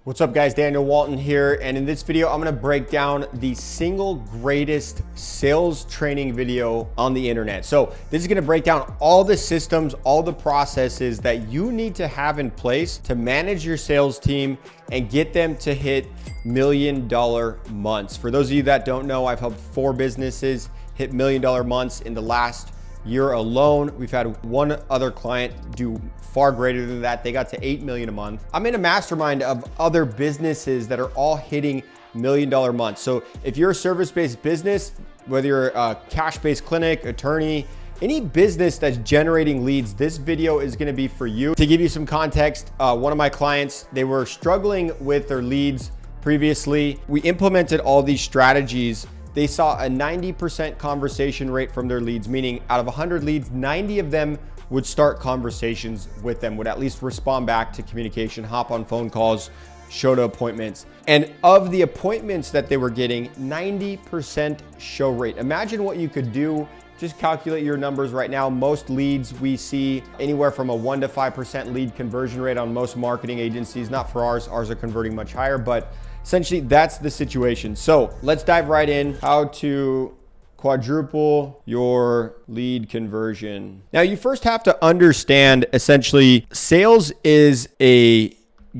What's up guys, Daniel Walton here, and in this video I'm gonna break down the single greatest sales training video on the internet. So this is gonna break down all the systems, all the processes that you need to have in place to manage your sales team and get them to hit $1 million months. For those of you that don't know, I've helped 4 businesses hit $1 million months in the last year alone. We've had one other client do far greater than that. They got to 8 million a month. I'm in a mastermind of other businesses that are all hitting $1 million months. So if you're a service-based business, whether you're a cash-based clinic, attorney, any business that's generating leads, this video is gonna be for you. To give you some context, one of my clients, they were struggling with their leads previously. We implemented all these strategies. They saw a 90% conversation rate from their leads, meaning out of 100 leads, 90 of them would start conversations with them, would at least respond back to communication, hop on phone calls, show to appointments. And of the appointments that they were getting, 90% show rate. Imagine what you could do. Just calculate your numbers right now. Most leads we see anywhere from a 1 to 5% lead conversion rate on most marketing agencies. Not for ours, ours are converting much higher, but essentially that's the situation. So let's dive right in. How to quadruple your lead conversion. Now you first have to understand, essentially, sales is a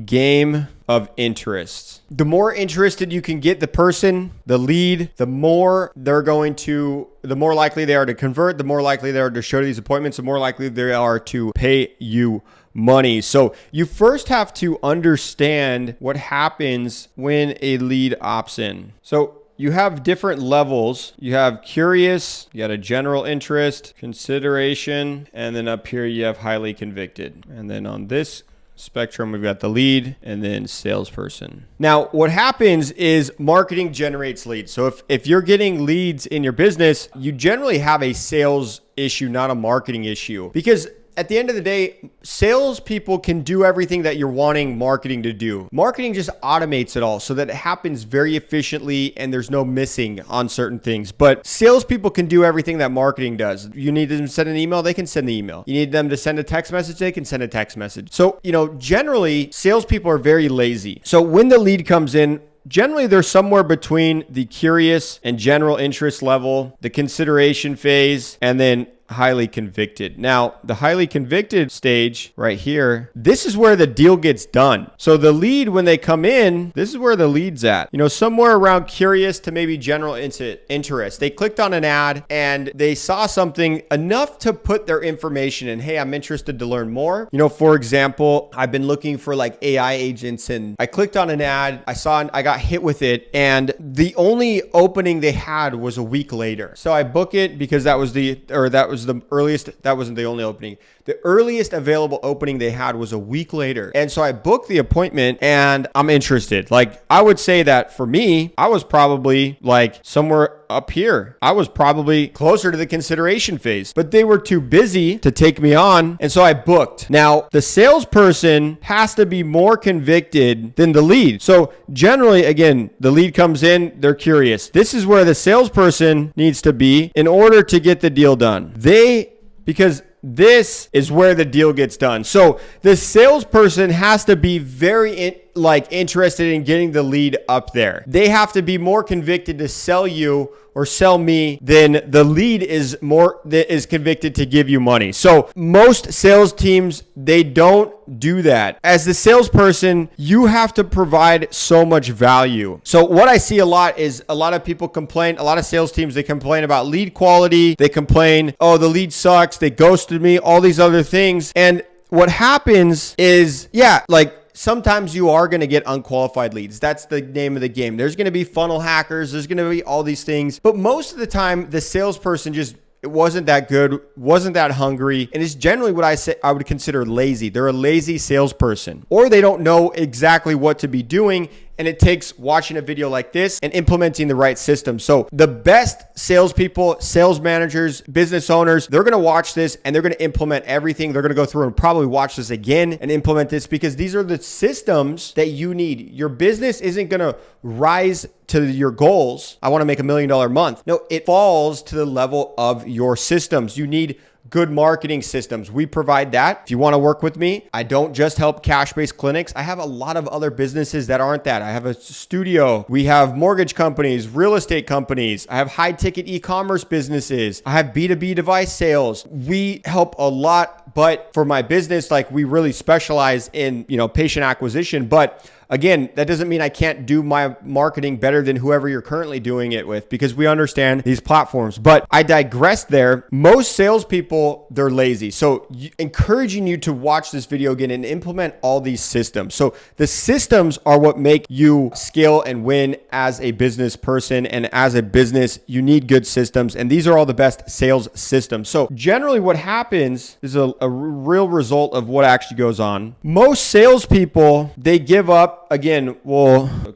game of interest. The more interested you can get the person, the lead, the more likely they are to convert, the more likely they are to show these appointments, the more likely they are to pay you money. So you first have to understand what happens when a lead opts in. So you have different levels. You have curious, you got a general interest, consideration, and then up here you have highly convicted. And then on this spectrum, we've got the lead and then salesperson. Now, what happens is marketing generates leads. So if you're getting leads in your business, you generally have a sales issue, not a marketing issue. Because at the end of the day, salespeople can do everything that you're wanting marketing to do. Marketing just automates it all so that it happens very efficiently and there's no missing on certain things. But salespeople can do everything that marketing does. You need them to send an email, they can send the email. You need them to send a text message, they can send a text message. So, generally, salespeople are very lazy. So when the lead comes in, generally, they're somewhere between the curious and general interest level, the consideration phase, and then highly convicted. Now, the highly convicted stage right here, this is where the deal gets done. So the lead, when they come in, this is where the lead's at. Somewhere around curious to maybe general interest. They clicked on an ad and they saw something enough to put their information in. Hey, I'm interested to learn more. For example, I've been looking for like AI agents and I clicked on an ad. I got hit with it and the only opening they had was a week later. So I book it because that was the earliest. That wasn't the only opening. The earliest available opening they had was a week later. And so I booked the appointment and I'm interested. Like, I would say that for me, I was probably like somewhere up here. I was probably closer to the consideration phase, but they were too busy to take me on. And so I booked. Now, the salesperson has to be more convicted than the lead. So generally, again, the lead comes in, they're curious. This is where the salesperson needs to be in order to get the deal done. Because this is where the deal gets done. So the salesperson has to be very interested in getting the lead up there. They have to be more convicted to sell you or sell me than the lead is convicted to give you money. So most sales teams, they don't do that. As the salesperson, you have to provide so much value. So what I see a lot is a lot of people complain, a lot of sales teams, they complain about lead quality. They complain, oh, the lead sucks. They ghosted me, all these other things. And what happens is, sometimes you are going to get unqualified leads. That's the name of the game. There's going to be funnel hackers. There's going to be all these things. But most of the time, the salesperson it wasn't that good, wasn't that hungry, and it's generally what I would consider lazy. They're a lazy salesperson, or they don't know exactly what to be doing. And it takes watching a video like this and implementing the right system. So the best salespeople, sales managers, business owners, they're going to watch this and they're going to implement everything. They're going to go through and probably watch this again and implement this because these are the systems that you need. Your business isn't going to rise to your goals. I want to make $1 million a month. No, it falls to the level of your systems. You need good marketing systems. We provide that. If you want to work with me, I don't just help cash-based clinics. I have a lot of other businesses that aren't that. I have a studio. We have mortgage companies, real estate companies. I have high-ticket e-commerce businesses. I have B2B device sales. We help a lot, but for my business, like we really specialize in, patient acquisition. But again, that doesn't mean I can't do my marketing better than whoever you're currently doing it with, because we understand these platforms. But I digress there. Most salespeople, they're lazy. So encouraging you to watch this video again and implement all these systems. So the systems are what make you scale and win as a business person. And as a business, you need good systems. And these are all the best sales systems. So generally what happens is a real result of what actually goes on. Most salespeople, they give up. Again,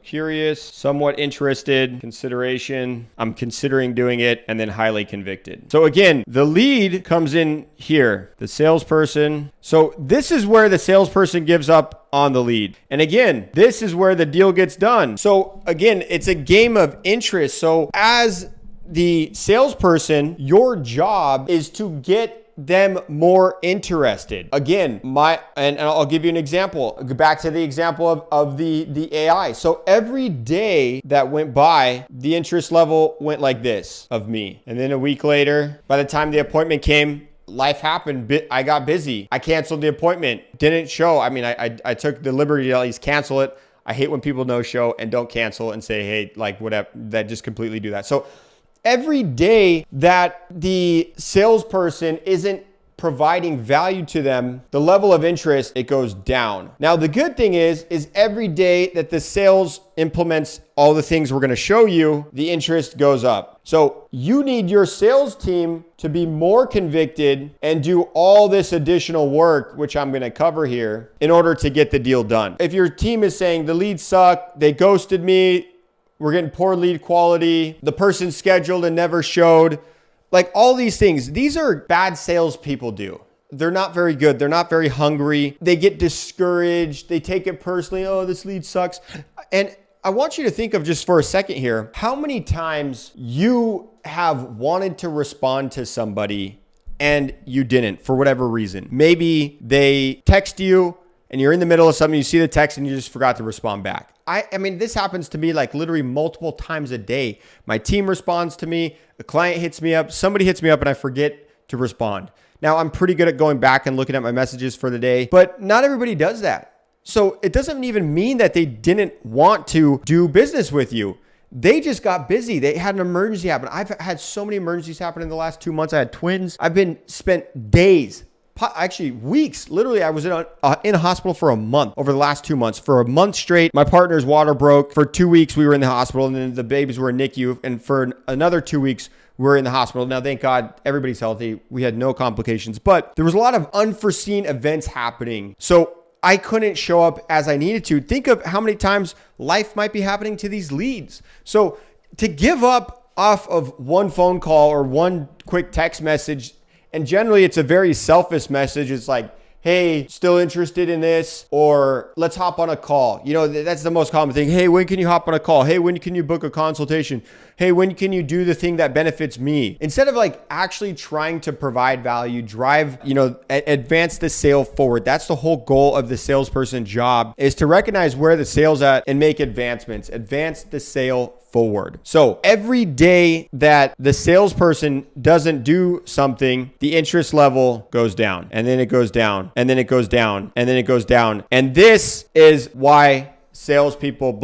curious, somewhat interested, consideration, I'm considering doing it, and then highly convicted. So again, the lead comes in here, the salesperson. So this is where the salesperson gives up on the lead. And again, this is where the deal gets done. So again, it's a game of interest. So as the salesperson, your job is to get them more interested. Again, and I'll give you an example. Go back to the example of the AI. So every day that went by, the interest level went like this of me. And then a week later, by the time the appointment came, life happened. I got busy. I canceled the appointment. Didn't show. I mean, I took the liberty to at least cancel it. I hate when people no show and don't cancel and say, hey, like whatever, that just completely do that. So every day that the salesperson isn't providing value to them, the level of interest, it goes down. Now, the good thing is every day that the sales implements all the things we're going to show you, the interest goes up. So you need your sales team to be more convicted and do all this additional work, which I'm going to cover here, in order to get the deal done. If your team is saying the leads suck, they ghosted me, we're getting poor lead quality, the person scheduled and never showed, like all these things, these are bad salespeople do. They're not very good. They're not very hungry. They get discouraged. They take it personally. Oh, this lead sucks. And I want you to think of, just for a second here, how many times you have wanted to respond to somebody and you didn't for whatever reason. Maybe they text you and you're in the middle of something, you see the text and you just forgot to respond back. I mean, this happens to me like literally multiple times a day. My team responds to me, a client hits me up, somebody hits me up, and I forget to respond. Now, I'm pretty good at going back and looking at my messages for the day, but not everybody does that. So it doesn't even mean that they didn't want to do business with you. They just got busy. They had an emergency happen. I've had so many emergencies happen in the last 2 months. I had twins. I've spent days, actually weeks. Literally, I was in a hospital for a month over the last 2 months. For a month straight, my partner's water broke. For 2 weeks, we were in the hospital, and then the babies were in NICU. And for another 2 weeks, we were in the hospital. Now, thank God, everybody's healthy. We had no complications, but there was a lot of unforeseen events happening. So I couldn't show up as I needed to. Think of how many times life might be happening to these leads. So to give up off of one phone call or one quick text message, and generally it's a very selfish message. It's like, hey, still interested in this? Or let's hop on a call. You know, that's the most common thing. Hey, when can you hop on a call? Hey, when can you book a consultation? Hey, when can you do the thing that benefits me? Instead of like actually trying to provide value, drive, advance the sale forward. That's the whole goal of the salesperson job, is to recognize where the sale's at and make advancements, advance the sale forward. So every day that the salesperson doesn't do something, the interest level goes down, and then it goes down, and then it goes down, and then it goes down. And this is why salespeople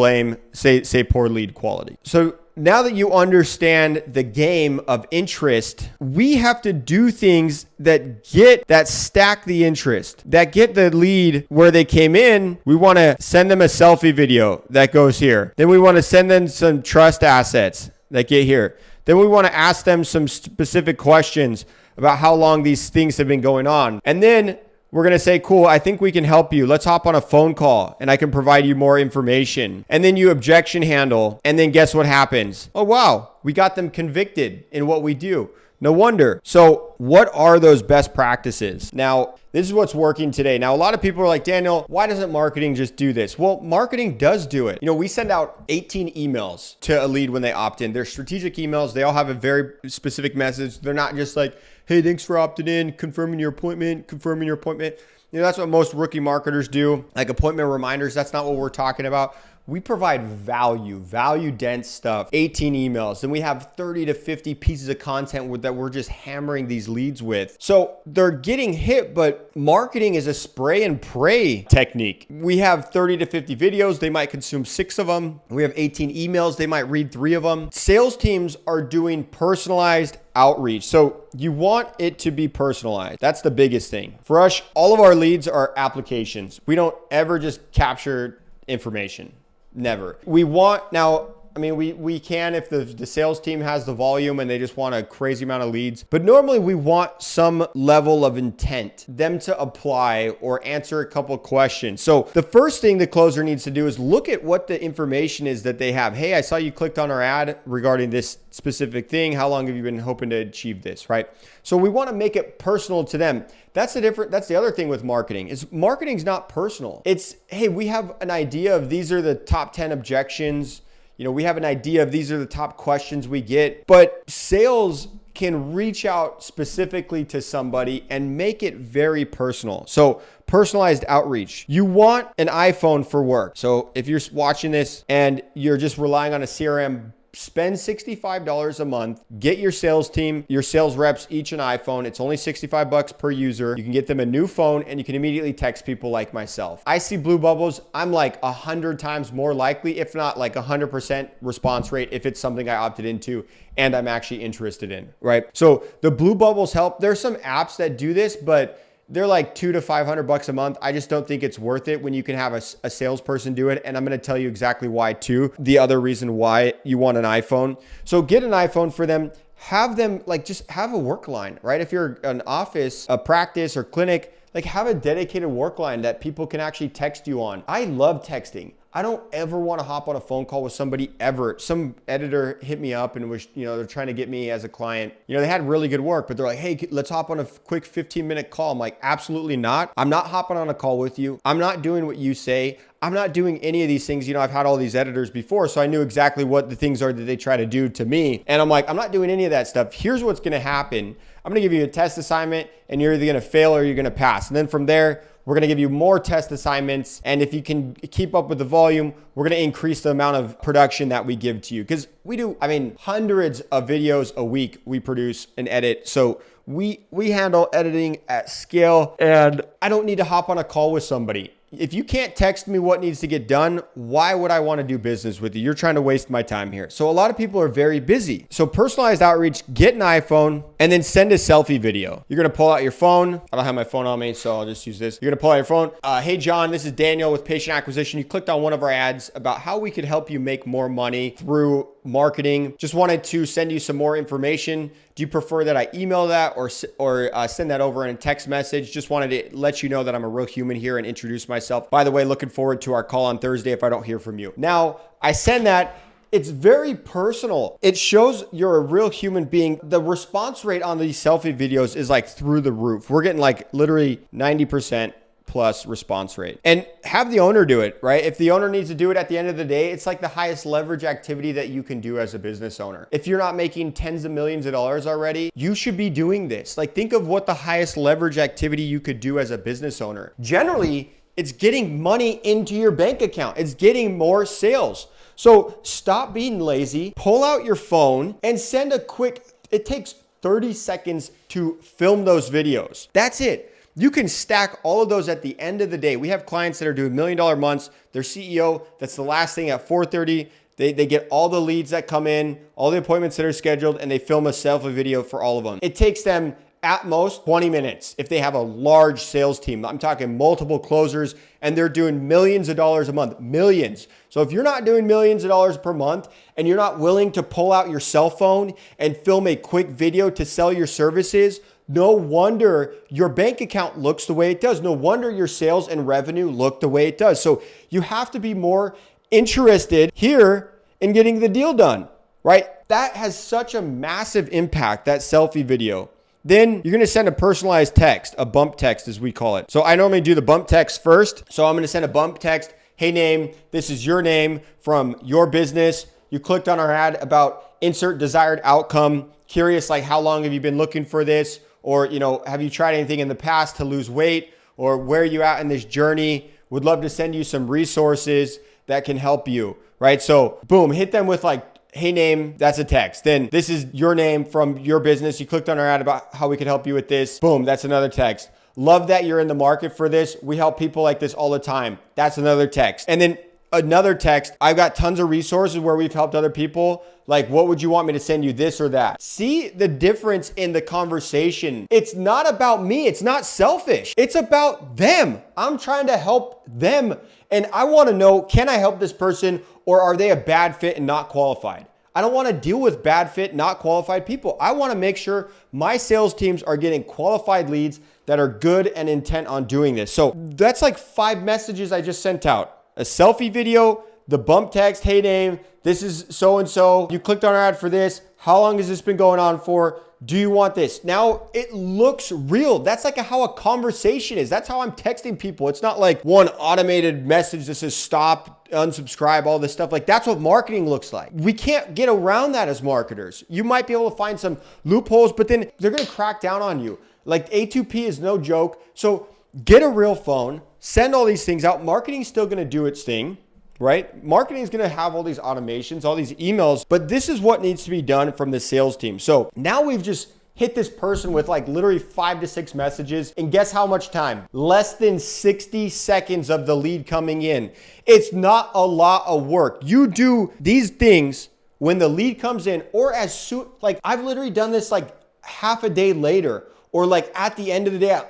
say poor lead quality. So now that you understand the game of interest, we have to do things that stack the interest, that get the lead where they came in. We want to send them a selfie video that goes here. Then we want to send them some trust assets that get here. Then we want to ask them some specific questions about how long these things have been going on. And then we're going to say, cool, I think we can help you. Let's hop on a phone call and I can provide you more information. And then you objection handle. And then guess what happens? Oh, wow, we got them convicted in what we do. No wonder. So what are those best practices? Now, this is what's working today. Now, a lot of people are like, Daniel, why doesn't marketing just do this? Well, marketing does do it. You know, we send out 18 emails to a lead when they opt in. They're strategic emails. They all have a very specific message. They're not just like, hey, thanks for opting in, confirming your appointment. You know, that's what most rookie marketers do, like appointment reminders. That's not what we're talking about. We provide value dense stuff, 18 emails. Then we have 30 to 50 pieces of content that we're just hammering these leads with. So they're getting hit, but marketing is a spray and pray technique. We have 30 to 50 videos. They might consume 6 of them. We have 18 emails. They might read 3 of them. Sales teams are doing personalized outreach. So you want it to be personalized. That's the biggest thing. For us, all of our leads are applications. We don't ever just capture information. Never. We want now, I mean, we can if the sales team has the volume and they just want a crazy amount of leads. But normally we want some level of intent, them to apply or answer a couple of questions. So the first thing the closer needs to do is look at what the information is that they have. Hey, I saw you clicked on our ad regarding this specific thing. How long have you been hoping to achieve this, right? So we want to make it personal to them. That's the other thing with marketing is marketing's not personal. It's, hey, we have an idea of these are the top 10 objections. You know, we have an idea of these are the top questions we get, but sales can reach out specifically to somebody and make it very personal. So personalized outreach. You want an iPhone for work. So if you're watching this and you're just relying on a CRM, spend $65 a month, get your sales team, your sales reps, each an iPhone. It's only $65 per user. You can get them a new phone and you can immediately text people like myself. I see blue bubbles. I'm like 100 times more likely, if not like 100% response rate if it's something I opted into and I'm actually interested in, right? So the blue bubbles help. There's some apps that do this, but they're like $200 to $500 a month. I just don't think it's worth it when you can have a salesperson do it. And I'm going to tell you exactly why too. The other reason why you want an iPhone. So get an iPhone for them. Have them like just have a work line, right? If you're an office, a practice or clinic, like have a dedicated work line that people can actually text you on. I love texting. I don't ever want to hop on a phone call with somebody ever. Some editor hit me up and was, you know, they're trying to get me as a client. You know, they had really good work, but they're like, hey, let's hop on a quick 15-minute call. I'm like, absolutely not. I'm not hopping on a call with you. I'm not doing what you say. I'm not doing any of these things. You know, I've had all these editors before, so I knew exactly what the things are that they try to do to me. And I'm like, I'm not doing any of that stuff. Here's what's going to happen. I'm going to give you a test assignment and you're either going to fail or you're going to pass. And then from there, we're going to give you more test assignments. And if you can keep up with the volume, we're going to increase the amount of production that we give to you. Because we do, I mean, hundreds of videos a week we produce and edit. So we handle editing at scale and I don't need to hop on a call with somebody. If you can't text me what needs to get done, why would I want to do business with you? You're trying to waste my time here. So a lot of people are very busy. So personalized outreach, get an iPhone and then send a selfie video. You're going to pull out your phone. I don't have my phone on me, so I'll just use this. You're going to pull out your phone. Hey, John, this is Daniel with Patient Acquisition. You clicked on one of our ads about how we could help you make more money through marketing. Just wanted to send you some more information. Do you prefer that I email that or send that over in a text message? Just wanted to let you know that I'm a real human here and introduce myself. By the way, looking forward to our call on Thursday if I don't hear from you. Now, I send that. It's very personal. It shows you're a real human being. The response rate on these selfie videos is like through the roof. We're getting like literally 90% plus response rate. And have the owner do it, right? If the owner needs to do it at the end of the day, it's like the highest leverage activity that you can do as a business owner. If you're not making tens of millions of dollars already, you should be doing this. Like think of what the highest leverage activity you could do as a business owner. Generally, it's getting money into your bank account. It's getting more sales. So stop being lazy, pull out your phone and send a quick, it takes 30 seconds to film those videos. That's it. You can stack all of those at the end of the day. We have clients that are doing $1 million months. Their CEO, that's the last thing at 4:30. They get all the leads that come in, all the appointments that are scheduled, and they film a selfie video for all of them. It takes them at most 20 minutes if they have a large sales team. I'm talking multiple closers and they're doing millions of dollars a month, millions. So if you're not doing millions of dollars per month and you're not willing to pull out your cell phone and film a quick video to sell your services, no wonder your bank account looks the way it does. No wonder your sales and revenue look the way it does. So you have to be more interested here in getting the deal done. right? That has such a massive impact, that selfie video. Then you're going to send a personalized text, a bump text as we call it. So I normally do the bump text first. So I'm going to send a bump text. Hey name, this is your name from your business. You clicked on our ad about insert desired outcome. Curious, like how long have you been looking for this? Or, have you tried anything in the past to lose weight? Or where are you at in this journey? Would love to send you some resources that can help you, right? So boom, hit them with like, hey name, that's a text. Then this is your name from your business. You clicked on our ad about how we could help you with this. Boom, that's another text. Love that you're in the market for this. We help people like this all the time. That's another text. And then another text, I've got tons of resources where we've helped other people. Like, what would you want me to send you, this or that? See the difference in the conversation. It's not about me. It's not selfish. It's about them. I'm trying to help them. And I want to know, can I help this person, or are they a bad fit and not qualified? I don't want to deal with bad fit, not qualified people. I want to make sure my sales teams are getting qualified leads that are good and intent on doing this. So that's like 5 messages I just sent out. A selfie video, the bump text, hey name, this is so-and-so. You clicked on our ad for this. How long has this been going on for? Do you want this? Now it looks real. That's like how a conversation is. That's how I'm texting people. It's not like one automated message that says stop, unsubscribe, all this stuff. Like that's what marketing looks like. We can't get around that as marketers. You might be able to find some loopholes, but then they're going to crack down on you. Like A2P is no joke. So get a real phone, send all these things out. Marketing's still going to do its thing, right? Marketing is going to have all these automations, all these emails, but this is what needs to be done from the sales team. So now we've just hit this person with like literally 5 to 6 messages, and guess how much time? Less than 60 seconds of the lead coming in. It's not a lot of work. You do these things when the lead comes in, or as soon, like I've literally done this like half a day later, or like at the end of the day,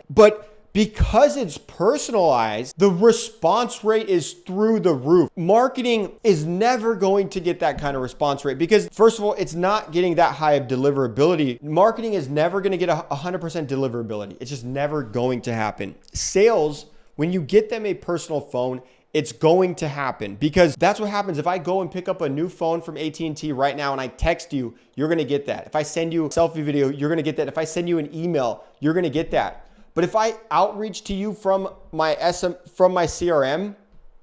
but because it's personalized, the response rate is through the roof. Marketing is never going to get that kind of response rate because, first of all, it's not getting that high of deliverability. Marketing is never going to get 100% deliverability. It's just never going to happen. Sales, when you get them a personal phone, it's going to happen because that's what happens. If I go and pick up a new phone from AT&T right now and I text you, you're going to get that. If I send you a selfie video, you're going to get that. If I send you an email, you're going to get that. But if I outreach to you from my CRM,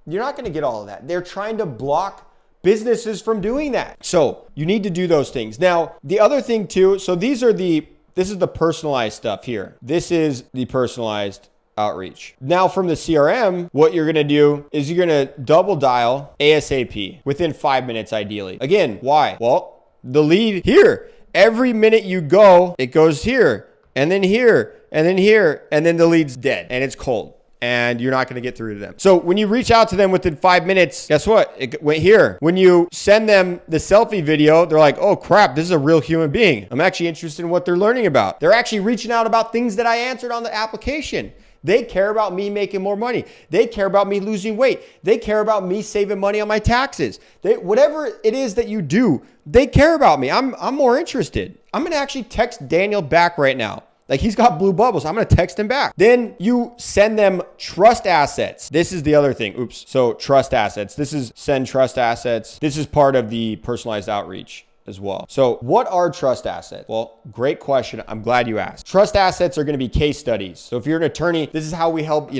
you're not going to get all of that. They're trying to block businesses from doing that. So you need to do those things. Now, the other thing too, so this is the personalized stuff here. This is the personalized outreach. Now from the CRM, what you're going to do is you're going to double dial ASAP within 5 minutes, ideally. Again, why? Well, the lead here, every minute you go, it goes here and then here and then here, and then the lead's dead and it's cold and you're not going to get through to them. So when you reach out to them within 5 minutes, guess what? It went here. When you send them the selfie video, they're like, oh crap, this is a real human being. I'm actually interested in what they're learning about. They're actually reaching out about things that I answered on the application. They care about me making more money. They care about me losing weight. They care about me saving money on my taxes. Whatever it is that you do, they care about me. I'm more interested. I'm going to actually text Daniel back right now. Like he's got blue bubbles. I'm going to text him back. Then you send them trust assets. This is the other thing. Oops. So trust assets. This is send trust assets. This is part of the personalized outreach as well. So what are trust assets? Well, great question. I'm glad you asked. Trust assets are going to be case studies. So if you're an attorney, this is how we help,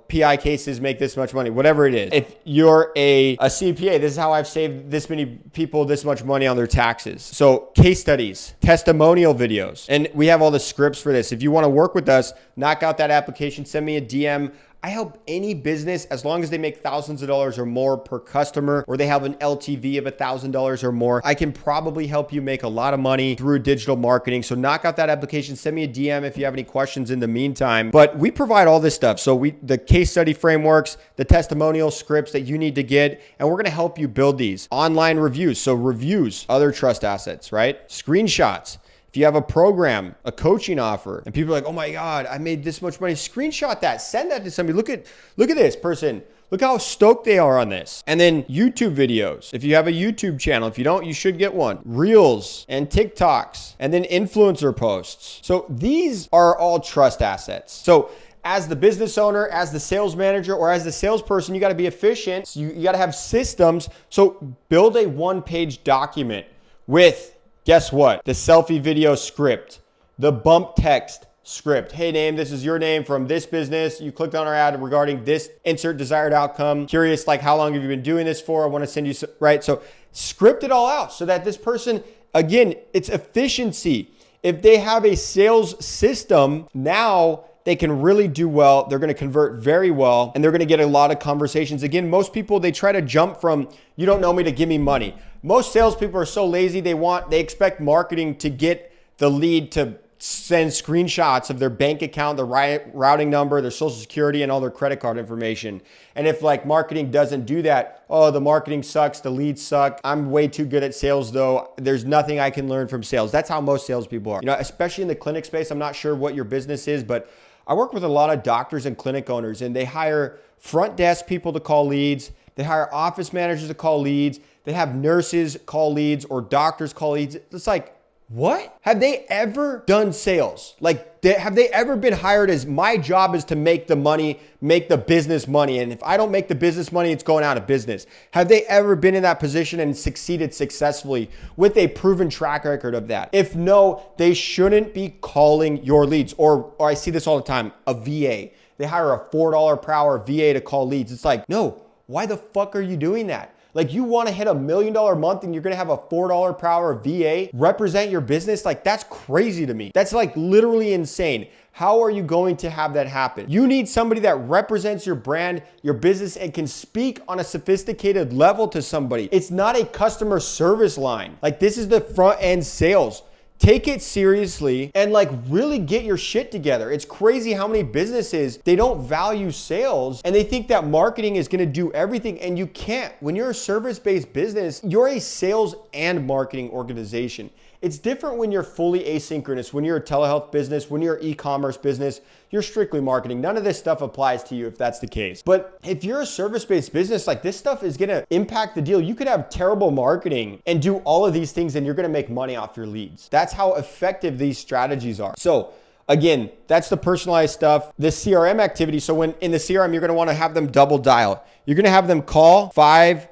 PI cases make this much money, whatever it is. If you're a CPA, this is how I've saved this many people this much money on their taxes. So case studies, testimonial videos, and we have all the scripts for this. If you want to work with us, knock out that application, send me a DM. I help any business as long as they make thousands of dollars or more per customer, or they have an LTV of $1,000 or more. I can probably help you make a lot of money through digital marketing. So knock out that application, send me a DM if you have any questions in the meantime. But we provide all this stuff. So the case study frameworks, the testimonial scripts that you need to get, and we're going to help you build these. Online reviews. So reviews, other trust assets, right? Screenshots. If you have a program, a coaching offer, and people are like, oh my God, I made this much money, screenshot that, send that to somebody. Look at this person. Look how stoked they are on this. And then YouTube videos. If you have a YouTube channel, if you don't, you should get one. Reels and TikToks, and then influencer posts. So these are all trust assets. So as the business owner, as the sales manager, or as the salesperson, you got to be efficient. You got to have systems. So build a one-page document with, guess what? The selfie video script, the bump text script. Hey name, this is your name from this business. You clicked on our ad regarding this insert desired outcome. Curious, like how long have you been doing this for? I want to send you some, right? So script it all out so that this person, again, it's efficiency. If they have a sales system, now they can really do well. They're going to convert very well, and they're going to get a lot of conversations. Again, most people, they try to jump from, you don't know me, to give me money. Most salespeople are so lazy. They expect marketing to get the lead to send screenshots of their bank account, their routing number, their social security, and all their credit card information. And if like marketing doesn't do that, oh, the marketing sucks, the leads suck. I'm way too good at sales though. There's nothing I can learn from sales. That's how most salespeople are. You know, especially in the clinic space. I'm not sure what your business is, but I work with a lot of doctors and clinic owners, and they hire front desk people to call leads. They hire office managers to call leads. They have nurses call leads or doctors call leads. It's like, what? Have they ever done sales? Like, have they ever been hired as my job is to make the money, make the business money? And if I don't make the business money, it's going out of business. Have they ever been in that position and succeeded successfully with a proven track record of that? If no, they shouldn't be calling your leads. Or I see this all the time, a VA. They hire a $4 per hour VA to call leads. It's like, no, why the fuck are you doing that? Like, you want to hit $1 million a month and you're going to have a $4 per hour VA represent your business? Like, that's crazy to me. That's like literally insane. How are you going to have that happen? You need somebody that represents your brand, your business, and can speak on a sophisticated level to somebody. It's not a customer service line. Like, this is the front end sales. Take it seriously and like really get your shit together. It's crazy how many businesses, they don't value sales and they think that marketing is going to do everything, and you can't. When you're a service-based business, you're a sales and marketing organization. It's different when you're fully asynchronous, when you're a telehealth business, when you're an e-commerce business, you're strictly marketing. None of this stuff applies to you if that's the case. But if you're a service-based business, like this stuff is gonna impact the deal. You could have terrible marketing and do all of these things and you're gonna make money off your leads. That's how effective these strategies are. So again, that's the personalized stuff. The CRM activity. So when in the CRM, you're gonna wanna have them double dial. You're gonna have them call 5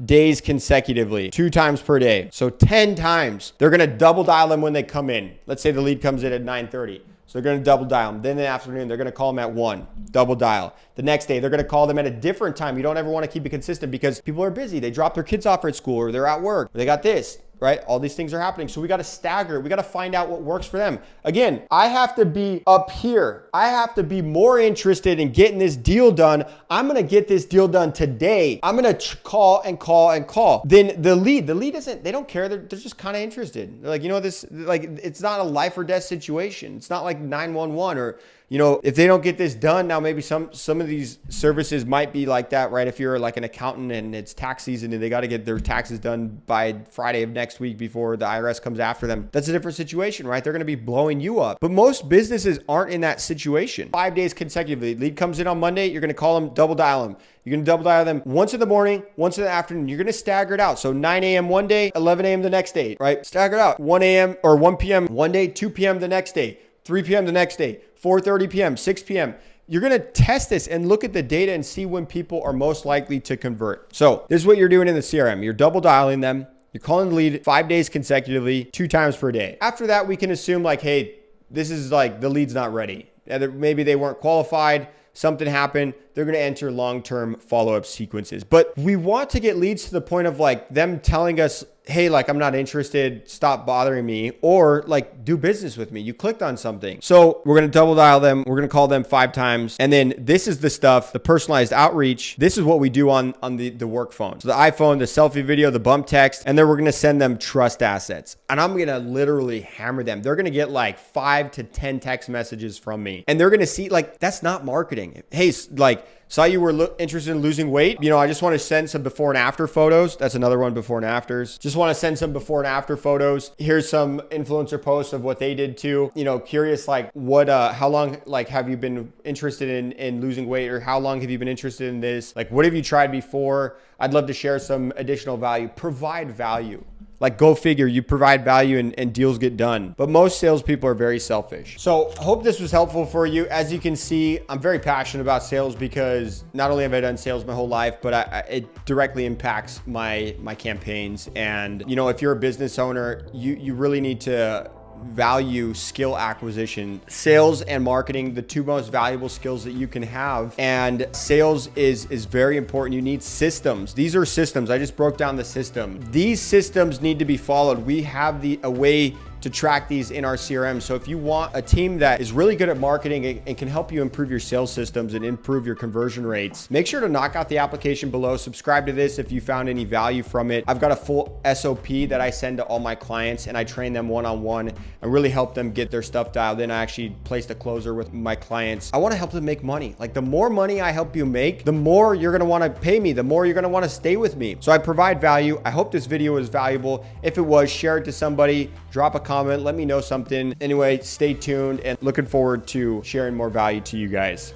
days consecutively, 2 times per day. So 10 times. They're going to double dial them when they come in. Let's say the lead comes in at 9:30. So they're going to double dial them. Then in the afternoon, they're going to call them at 1, double dial. The next day, they're going to call them at a different time. You don't ever want to keep it consistent because people are busy. They drop their kids off at school or they're at work. Or they got this, right? All these things are happening. So we got to stagger. We got to find out what works for them. Again, I have to be up here. I have to be more interested in getting this deal done. I'm going to get this deal done today. I'm going to call and call and call. Then the lead isn't, they don't care. They're just kind of interested. They're like, you know, this, like, it's not a life or death situation. It's not like 911 or, you know, if they don't get this done, now maybe some of these services might be like that, right? If you're like an accountant and it's tax season and they got to get their taxes done by Friday of next week before the IRS comes after them, that's a different situation, right? They're going to be blowing you up. But most businesses aren't in that situation. 5 days consecutively. Lead comes in on Monday, you're going to call them, double dial them. You're going to double dial them once in the morning, once in the afternoon. You're going to stagger it out. So 9 a.m. one day, 11 a.m. the next day, right? Stagger it out. 1 a.m. or 1 p.m. one day, 2 p.m. the next day, 3 p.m. the next day, 4:30 p.m., 6 p.m. You're going to test this and look at the data and see when people are most likely to convert. So this is what you're doing in the CRM. You're double dialing them. You're calling the lead 5 days consecutively, 2 times per day. After that, we can assume like, hey, this is like the lead's not ready. Maybe they weren't qualified. Something happened. They're going to enter long-term follow-up sequences. But we want to get leads to the point of like them telling us, hey, like, I'm not interested, stop bothering me, or like do business with me. You clicked on something. So we're going to double dial them. We're going to call them 5 times. And then this is the stuff, the personalized outreach. This is what we do on the work phone. So the iPhone, the selfie video, the bump text, and then we're going to send them trust assets. And I'm going to literally hammer them. They're going to get like 5 to 10 text messages from me. And they're going to see like, that's not marketing. Hey, like, saw you were interested in losing weight. You know, I just want to send some before and after photos. That's another one, before and afters. Just want to send some before and after photos. Here's some influencer posts of what they did too. You know, curious like what, how long like have you been interested in losing weight, or how long have you been interested in this? Like, what have you tried before? I'd love to share some additional value. Provide value. like, go figure, you provide value and deals get done. But most salespeople are very selfish. So I hope this was helpful for you. As you can see, I'm very passionate about sales because not only have I done sales my whole life, but it directly impacts my campaigns. And you know, if you're a business owner, you really need to value skill acquisition. Sales and marketing, the two most valuable skills that you can have. And sales is very important. You need systems. These are systems. I just broke down the system. These systems need to be followed. We have a way to track these in our CRM. So if you want a team that is really good at marketing and can help you improve your sales systems and improve your conversion rates, make sure to knock out the application below. Subscribe to this if you found any value from it. I've got a full SOP that I send to all my clients, and I train them one-on-one and really help them get their stuff dialed in. I actually placed a closer with my clients. I want to help them make money. Like, the more money I help you make, the more you're going to want to pay me, the more you're going to want to stay with me. So I provide value. I hope this video was valuable. If it was, share it to somebody, drop a comment, let me know something. Anyway, stay tuned and looking forward to sharing more value to you guys.